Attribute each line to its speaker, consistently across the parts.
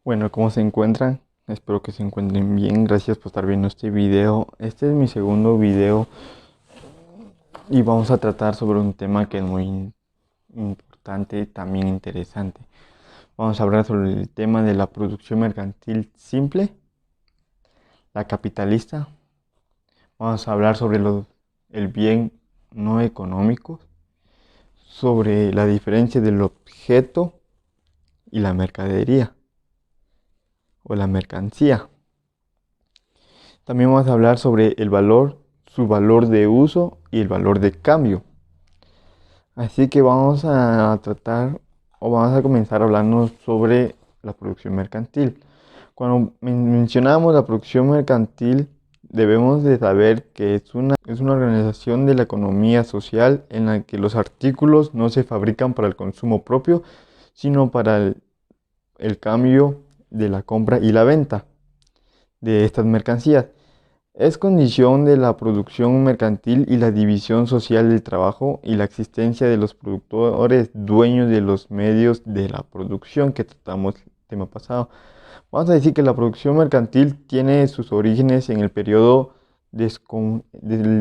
Speaker 1: Bueno, ¿cómo se encuentran? Espero que se encuentren bien. Gracias por estar viendo este video. Este es mi segundo video y vamos a tratar sobre un tema que es muy importante y también interesante. Vamos a hablar sobre el tema de la producción mercantil simple, la capitalista. Vamos a hablar sobre el bien no económico, sobre la diferencia del objeto y la mercadería o la mercancía. También vamos a hablar sobre el valor, su valor de uso y el valor de cambio. Así que vamos a tratar o vamos a comenzar hablando sobre la producción mercantil. Cuando mencionamos la producción mercantil, debemos de saber que es una organización de la economía social en la que los artículos no se fabrican para el consumo propio, sino para el cambio de la compra y la venta de estas mercancías. Es condición de la producción mercantil y la división social del trabajo y la existencia de los productores dueños de los medios de la producción que tratamos el tema pasado. Vamos a decir que la producción mercantil tiene sus orígenes en el periodo de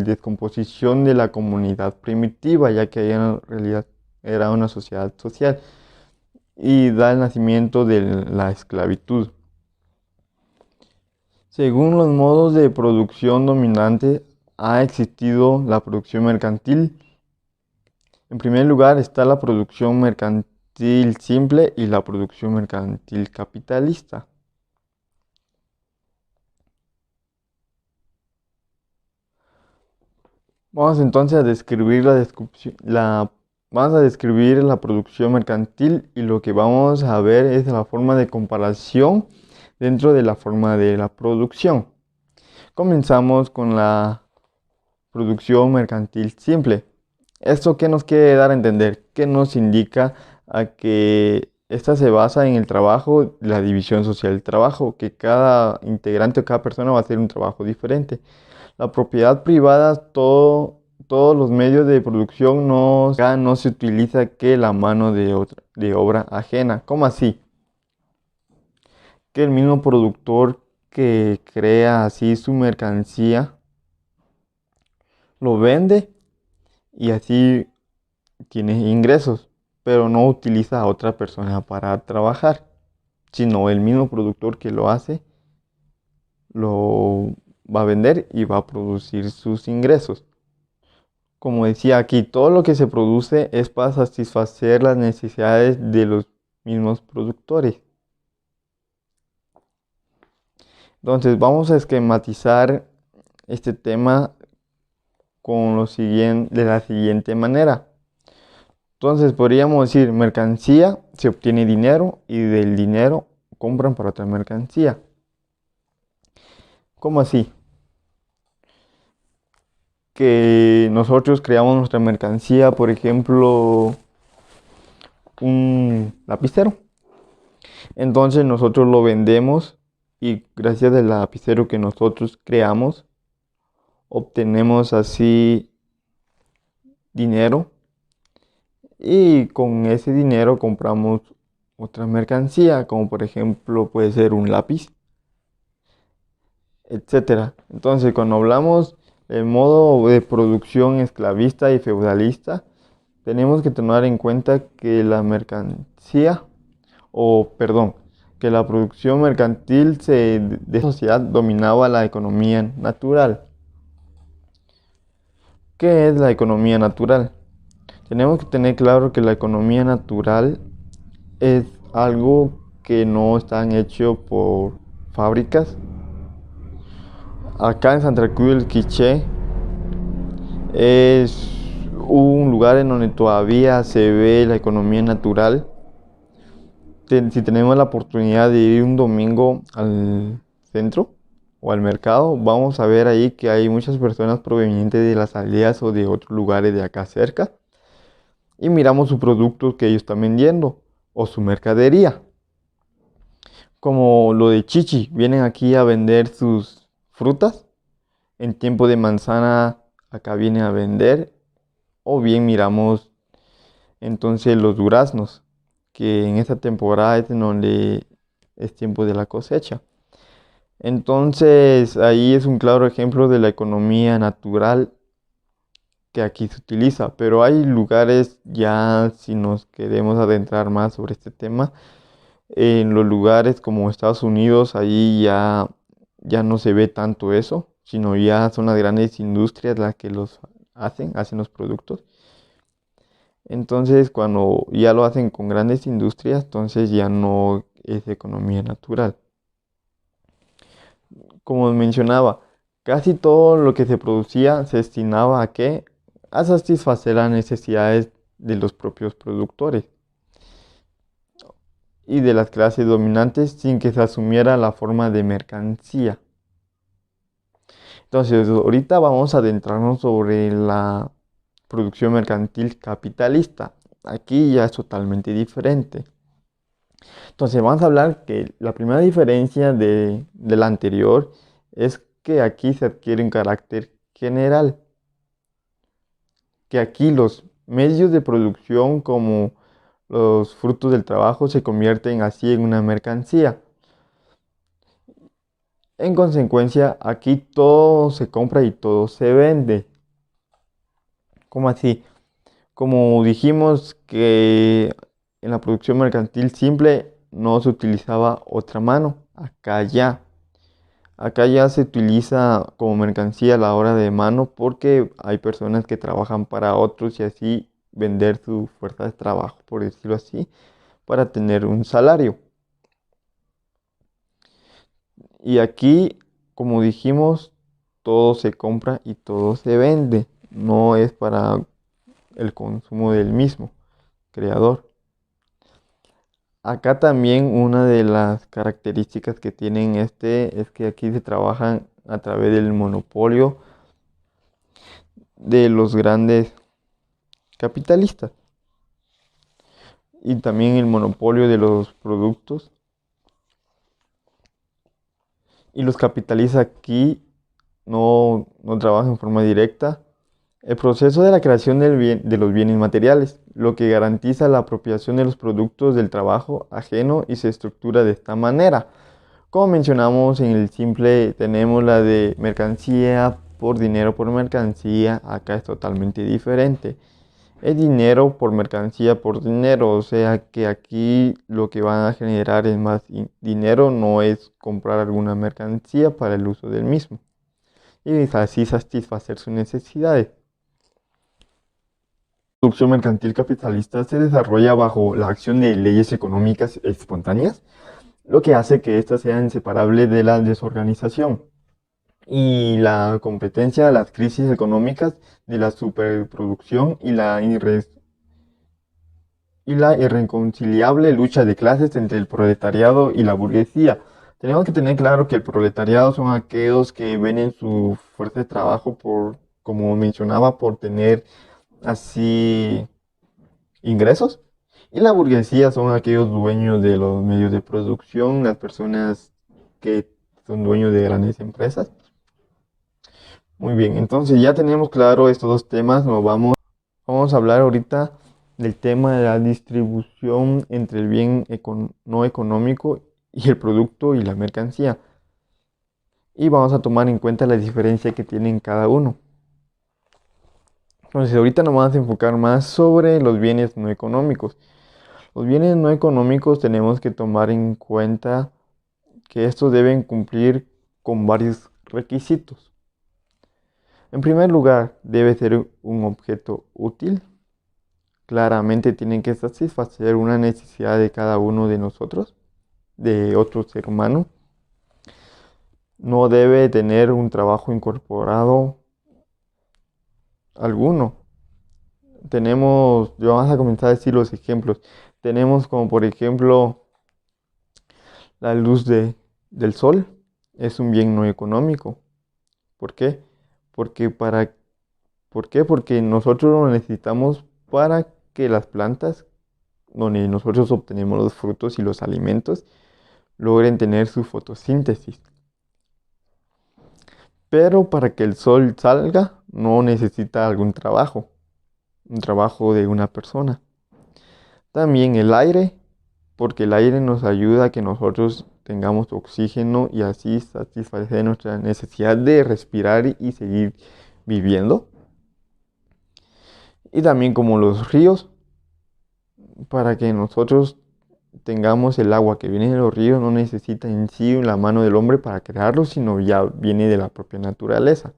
Speaker 1: descomposición de la comunidad primitiva, ya que en realidad era una sociedad social, y da el nacimiento de la esclavitud. Según los modos de producción dominantes, ha existido la producción mercantil. En primer lugar está la producción mercantil simple y la producción mercantil capitalista. Vamos entonces a describir vamos a describir la producción mercantil, y lo que vamos a ver es la forma de comparación dentro de la forma de la producción. Comenzamos con la producción mercantil simple. ¿Esto qué nos quiere dar a entender? ¿Qué nos indica a que esta se basa en el trabajo, la división social del trabajo, que cada integrante o cada persona va a hacer un trabajo diferente? La propiedad privada, todos los medios de producción acá no se utiliza que la mano de obra ajena. ¿Cómo así? Que el mismo productor que crea así su mercancía lo vende y así tiene ingresos, pero no utiliza a otra persona para trabajar, sino el mismo productor que lo hace lo va a vender y va a producir sus ingresos. Como decía aquí, todo lo que se produce es para satisfacer las necesidades de los mismos productores. Entonces vamos a esquematizar este tema de la siguiente manera. Entonces podríamos decir, mercancía, se obtiene dinero y del dinero compran para otra mercancía. ¿Cómo así? Que nosotros creamos nuestra mercancía, por ejemplo, un lapicero. Entonces nosotros lo vendemos y gracias al lapicero que nosotros creamos, obtenemos así dinero, y con ese dinero compramos otra mercancía, como por ejemplo puede ser un lápiz, etcétera. Entonces, cuando hablamos del modo de producción esclavista y feudalista, tenemos que tener en cuenta que la mercancía, o perdón, que la producción mercantil de sociedad dominaba la economía natural. ¿Qué es la economía natural? Tenemos que tener claro que la economía natural es algo que no están hecho por fábricas. Acá en Santa Cruz del Quiché es un lugar en donde todavía se ve la economía natural. Si tenemos la oportunidad de ir un domingo al centro o al mercado, vamos a ver ahí que hay muchas personas provenientes de las aldeas o de otros lugares de acá cerca, y miramos sus productos que ellos están vendiendo o su mercadería. Como lo de Chichi, vienen aquí a vender sus frutas. En tiempo de manzana acá vienen a vender. O bien miramos entonces los duraznos, que en esta temporada es en donde es tiempo de la cosecha. Entonces, ahí es un claro ejemplo de la economía natural que aquí se utiliza, pero hay lugares ya, si nos queremos adentrar más sobre este tema, en los lugares como Estados Unidos, ahí ya no se ve tanto eso, sino ya son las grandes industrias las que hacen los productos. Entonces, cuando ya lo hacen con grandes industrias, entonces ya no es economía natural. Como mencionaba, casi todo lo que se producía se destinaba a qué? A satisfacer las necesidades de los propios productores y de las clases dominantes sin que se asumiera la forma de mercancía. Entonces, ahorita vamos a adentrarnos sobre la producción mercantil capitalista. Aquí ya es totalmente diferente. Entonces, vamos a hablar que la primera diferencia de la anterior es que aquí se adquiere un carácter general, que aquí los medios de producción como los frutos del trabajo se convierten así en una mercancía. En consecuencia, aquí todo se compra y todo se vende. ¿Cómo así? Como dijimos que en la producción mercantil simple no se utilizaba otra mano, acá ya se utiliza como mercancía la hora de mano porque hay personas que trabajan para otros y así vender su fuerza de trabajo, por decirlo así, para tener un salario. Y aquí, como dijimos, todo se compra y todo se vende, no es para el consumo del mismo creador. Acá también una de las características que tienen es que aquí se trabajan a través del monopolio de los grandes capitalistas y también el monopolio de los productos. Y los capitalistas aquí no trabajan en forma directa. El proceso de la creación de los bienes materiales, lo que garantiza la apropiación de los productos del trabajo ajeno y se estructura de esta manera. Como mencionamos en el simple, tenemos la de mercancía por mercancía, acá es totalmente diferente. Es dinero por mercancía por dinero, o sea que aquí lo que van a generar es más dinero, no es comprar alguna mercancía para el uso del mismo y así satisfacer sus necesidades. La producción mercantil capitalista se desarrolla bajo la acción de leyes económicas espontáneas, lo que hace que éstas sean inseparables de la desorganización y la competencia, las crisis económicas de la superproducción y la irreconciliable lucha de clases entre el proletariado y la burguesía. Tenemos que tener claro que el proletariado son aquellos que venden su fuerza de trabajo por, como mencionaba, por tener así ingresos. Y la burguesía son aquellos dueños de los medios de producción, las personas que son dueños de grandes empresas. Muy bien, entonces ya tenemos claro estos dos temas, vamos a hablar ahorita del tema de la distribución entre el bien no económico y el producto y la mercancía. Y vamos a tomar en cuenta la diferencia que tienen cada uno. Entonces ahorita nos vamos a enfocar más sobre los bienes no económicos. Los bienes no económicos tenemos que tomar en cuenta que estos deben cumplir con varios requisitos. En primer lugar, debe ser un objeto útil. Claramente tienen que satisfacer una necesidad de cada uno de nosotros, de otro ser humano. No debe tener un trabajo incorporado alguno. Vamos a comenzar a decir los ejemplos. Tenemos como por ejemplo la luz del sol, es un bien no económico. ¿Por qué? Porque para, ¿Por qué? Porque nosotros lo necesitamos para que las plantas, donde nosotros obtenemos los frutos y los alimentos, logren tener su fotosíntesis. Pero para que el sol salga, no necesita algún trabajo, un trabajo de una persona. También el aire, porque el aire nos ayuda a que nosotros tengamos oxígeno y así satisfacer nuestra necesidad de respirar y seguir viviendo. Y también como los ríos, para que nosotros tengamos el agua que viene de los ríos, no necesita en sí la mano del hombre para crearlo, sino ya viene de la propia naturaleza.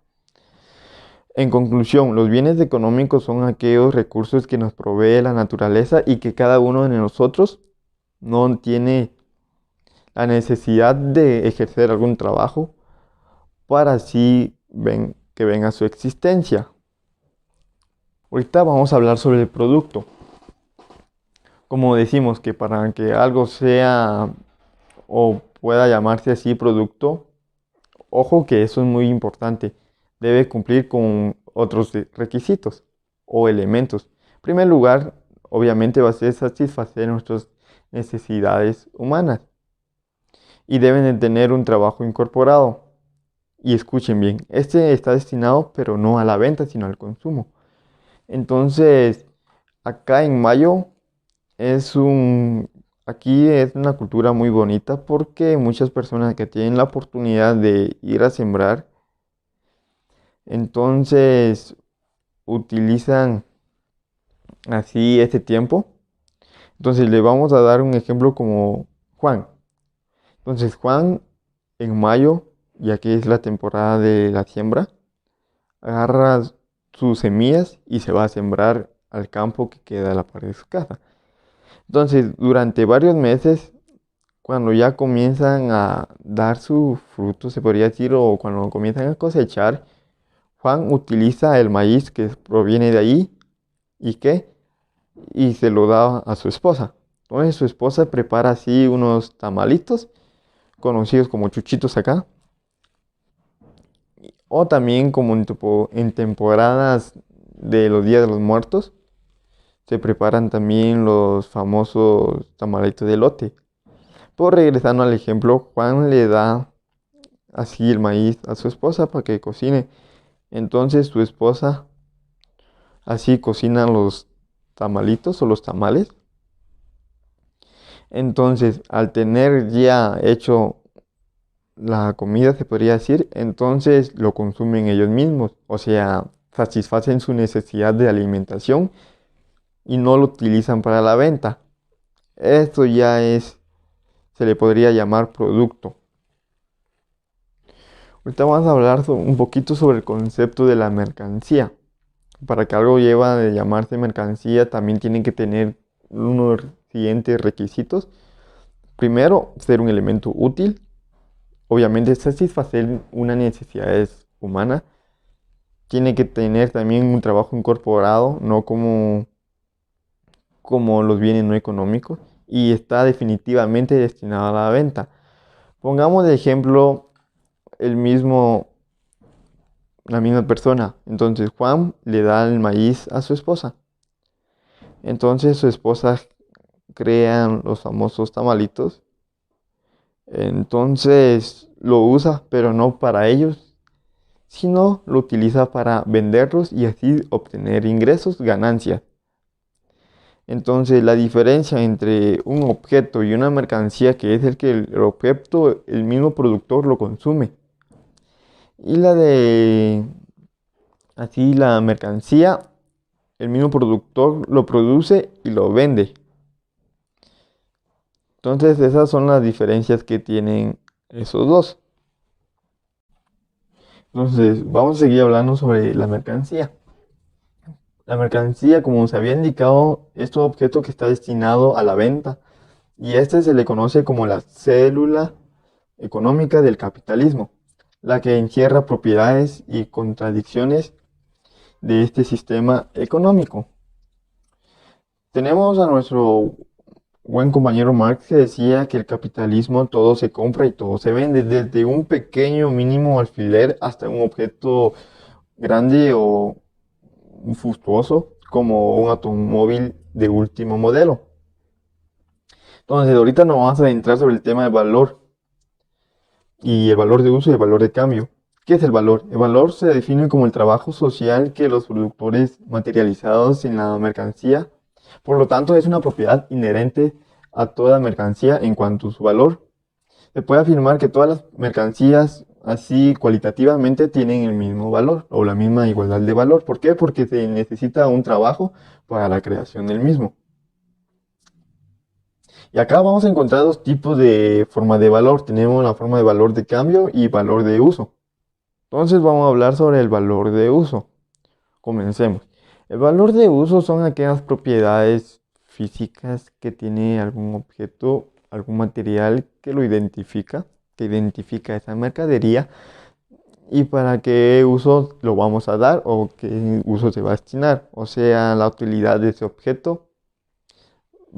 Speaker 1: En conclusión, los bienes económicos son aquellos recursos que nos provee la naturaleza y que cada uno de nosotros no tiene la necesidad de ejercer algún trabajo para así que venga su existencia. Ahorita vamos a hablar sobre el producto. Como decimos que para que algo sea o pueda llamarse así producto, ojo que eso es muy importante, debe cumplir con otros requisitos o elementos. En primer lugar, obviamente va a ser satisfacer nuestras necesidades humanas y deben de tener un trabajo incorporado. Y escuchen bien, este está destinado pero no a la venta, sino al consumo. Entonces, acá en Mayo aquí es una cultura muy bonita porque muchas personas que tienen la oportunidad de ir a sembrar, entonces utilizan así este tiempo. Entonces le vamos a dar un ejemplo como Juan. Entonces Juan en mayo, ya que es la temporada de la siembra, agarra sus semillas y se va a sembrar al campo que queda a la par de su casa. Entonces, durante varios meses, cuando ya comienzan a dar su fruto, se podría decir, o cuando comienzan a cosechar, Juan utiliza el maíz que proviene de ahí y se lo da a su esposa. Entonces, su esposa prepara así unos tamalitos, conocidos como chuchitos acá, o también como en temporadas de los Días de los Muertos, se preparan también los famosos tamalitos de elote. Pues regresando al ejemplo, Juan le da así el maíz a su esposa para que cocine. Entonces su esposa así cocina los tamalitos o los tamales. Entonces, al tener ya hecho la comida, se podría decir, entonces lo consumen ellos mismos. O sea, satisfacen su necesidad de alimentación y no lo utilizan para la venta. Esto ya se le podría llamar producto. Ahorita vamos a hablar un poquito sobre el concepto de la mercancía. Para que algo lleva de llamarse mercancía, también tiene que tener unos siguientes requisitos. Primero, ser un elemento útil. Obviamente, satisfacer una necesidad humana. Tiene que tener también un trabajo incorporado, no como los bienes no económicos. Y está definitivamente destinado a la venta. Pongamos de ejemplo la misma persona. Entonces Juan le da el maíz a su esposa. Entonces su esposa crea los famosos tamalitos. Entonces lo usa, pero no para ellos, sino lo utiliza para venderlos y así obtener ingresos, ganancias. Entonces la diferencia entre un objeto y una mercancía, que es que el objeto, el mismo productor lo consume. Y la mercancía, el mismo productor lo produce y lo vende. Entonces esas son las diferencias que tienen esos dos. Entonces vamos a seguir hablando sobre la mercancía. La mercancía, como se había indicado, es todo objeto que está destinado a la venta. Y este se le conoce como la célula económica del capitalismo, la que encierra propiedades y contradicciones de este sistema económico. Tenemos a nuestro buen compañero Marx, que decía que el capitalismo todo se compra y todo se vende, desde un pequeño mínimo alfiler hasta un objeto grande o fastuoso como un automóvil de último modelo. Entonces, ahorita nos vamos a adentrar sobre el tema del valor y el valor de uso y el valor de cambio. ¿Qué es el valor? El valor se define como el trabajo social que los productores materializados en la mercancía. Por lo tanto, es una propiedad inherente a toda mercancía en cuanto a su valor. Se puede afirmar que todas las mercancías así cualitativamente tienen el mismo valor o la misma igualdad de valor. ¿Por qué? Porque se necesita un trabajo para la creación del mismo. Y acá vamos a encontrar dos tipos de forma de valor. Tenemos la forma de valor de cambio y valor de uso. Entonces vamos a hablar sobre el valor de uso. Comencemos. El valor de uso son aquellas propiedades físicas que tiene algún objeto, algún material que lo identifica, que identifica esa mercadería y para qué uso lo vamos a dar o qué uso se va a destinar, o sea, la utilidad de ese objeto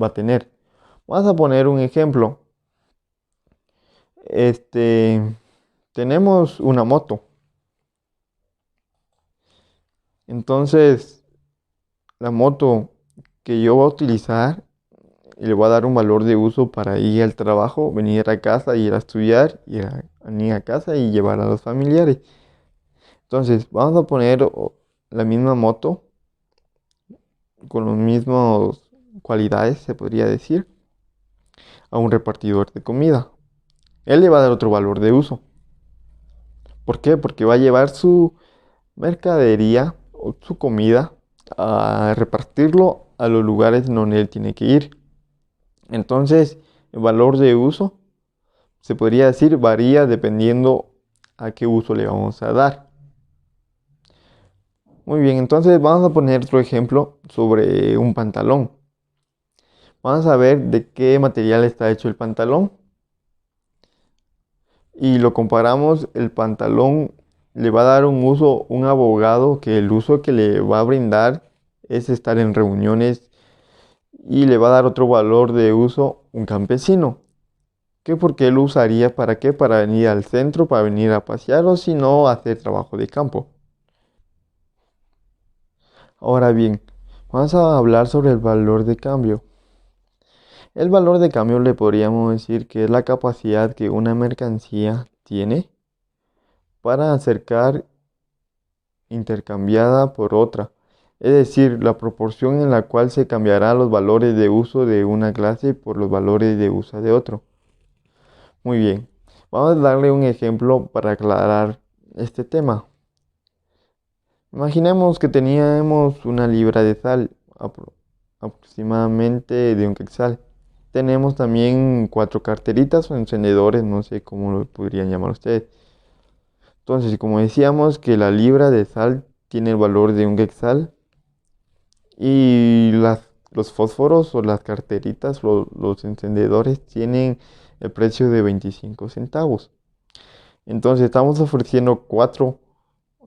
Speaker 1: va a tener. Vamos a poner un ejemplo. Tenemos una moto. Entonces, la moto que yo voy a utilizar y le voy a dar un valor de uso para ir al trabajo, venir a casa, ir a estudiar, venir a casa y llevar a los familiares. Entonces, vamos a poner la misma moto con las mismas cualidades, se podría decir, a un repartidor de comida. Él le va a dar otro valor de uso. ¿Por qué? Porque va a llevar su mercadería o su comida a repartirlo a los lugares donde él tiene que ir. Entonces, el valor de uso, se podría decir, varía dependiendo a qué uso le vamos a dar. Muy bien, entonces vamos a poner otro ejemplo sobre un pantalón. Vamos a ver de qué material está hecho el pantalón y lo comparamos. El pantalón le va a dar un uso un abogado, que el uso que le va a brindar es estar en reuniones, y le va a dar otro valor de uso un campesino. ¿Qué? Porque él usaría para qué, para venir al centro, para venir a pasear o si no, hacer trabajo de campo. Ahora bien, vamos a hablar sobre el valor de cambio. El valor de cambio le podríamos decir que es la capacidad que una mercancía tiene para acercar intercambiada por otra, es decir, la proporción en la cual se cambiará los valores de uso de una clase por los valores de uso de otro. Muy bien, vamos a darle un ejemplo para aclarar este tema. Imaginemos que teníamos una libra de sal, aproximadamente de un quetzal. Tenemos también 4 carteritas o encendedores, no sé cómo lo podrían llamar ustedes. Entonces, como decíamos que la libra de sal tiene el valor de un quetzal y los fósforos o las carteritas, los encendedores tienen el precio de 25 centavos. Entonces, estamos ofreciendo 4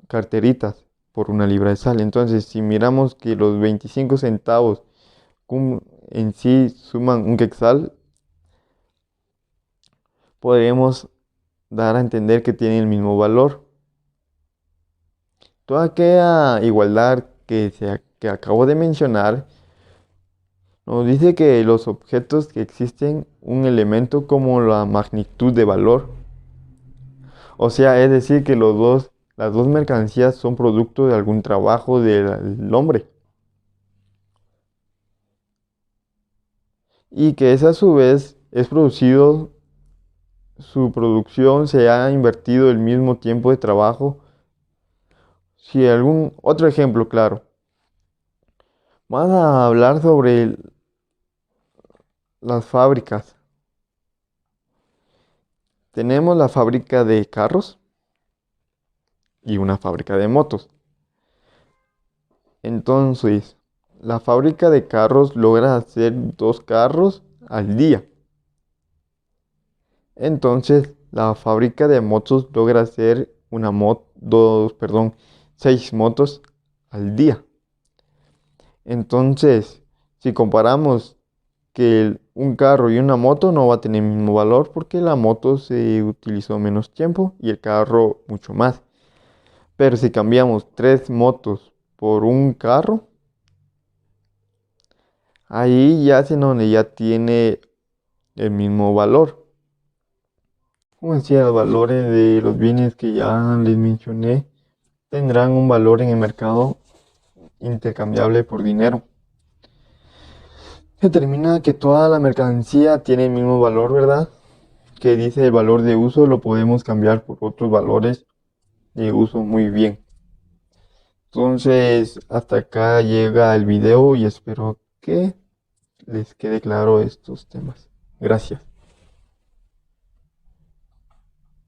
Speaker 1: carteritas por una libra de sal. Entonces, si miramos que los 25 centavos en sí suman un quetzal, podemos dar a entender que tienen el mismo valor. Toda aquella igualdad que acabo de mencionar nos dice que los objetos que existen un elemento como la magnitud de valor. O sea, es decir que las dos mercancías son producto de algún trabajo del hombre. Y que esa a su vez es producido, su producción se ha invertido el mismo tiempo de trabajo. Si algún otro ejemplo, claro. Vamos a hablar sobre las fábricas. Tenemos la fábrica de carros y una fábrica de motos. Entonces, la fábrica de carros logra hacer 2 carros al día. Entonces, la fábrica de motos logra hacer 6 motos al día. Entonces, si comparamos que un carro y una moto, no va a tener el mismo valor porque la moto se utilizó menos tiempo y el carro mucho más. Pero si cambiamos 3 motos por un carro, ahí ya es en donde ya tiene el mismo valor. Como decía, los valores de los bienes que ya les mencioné tendrán un valor en el mercado intercambiable por dinero. Se determina que toda la mercancía tiene el mismo valor, ¿verdad? que dice el valor de uso lo podemos cambiar por otros valores de uso muy bien. Entonces, hasta acá llega el video y espero que les quede claro estos temas. Gracias.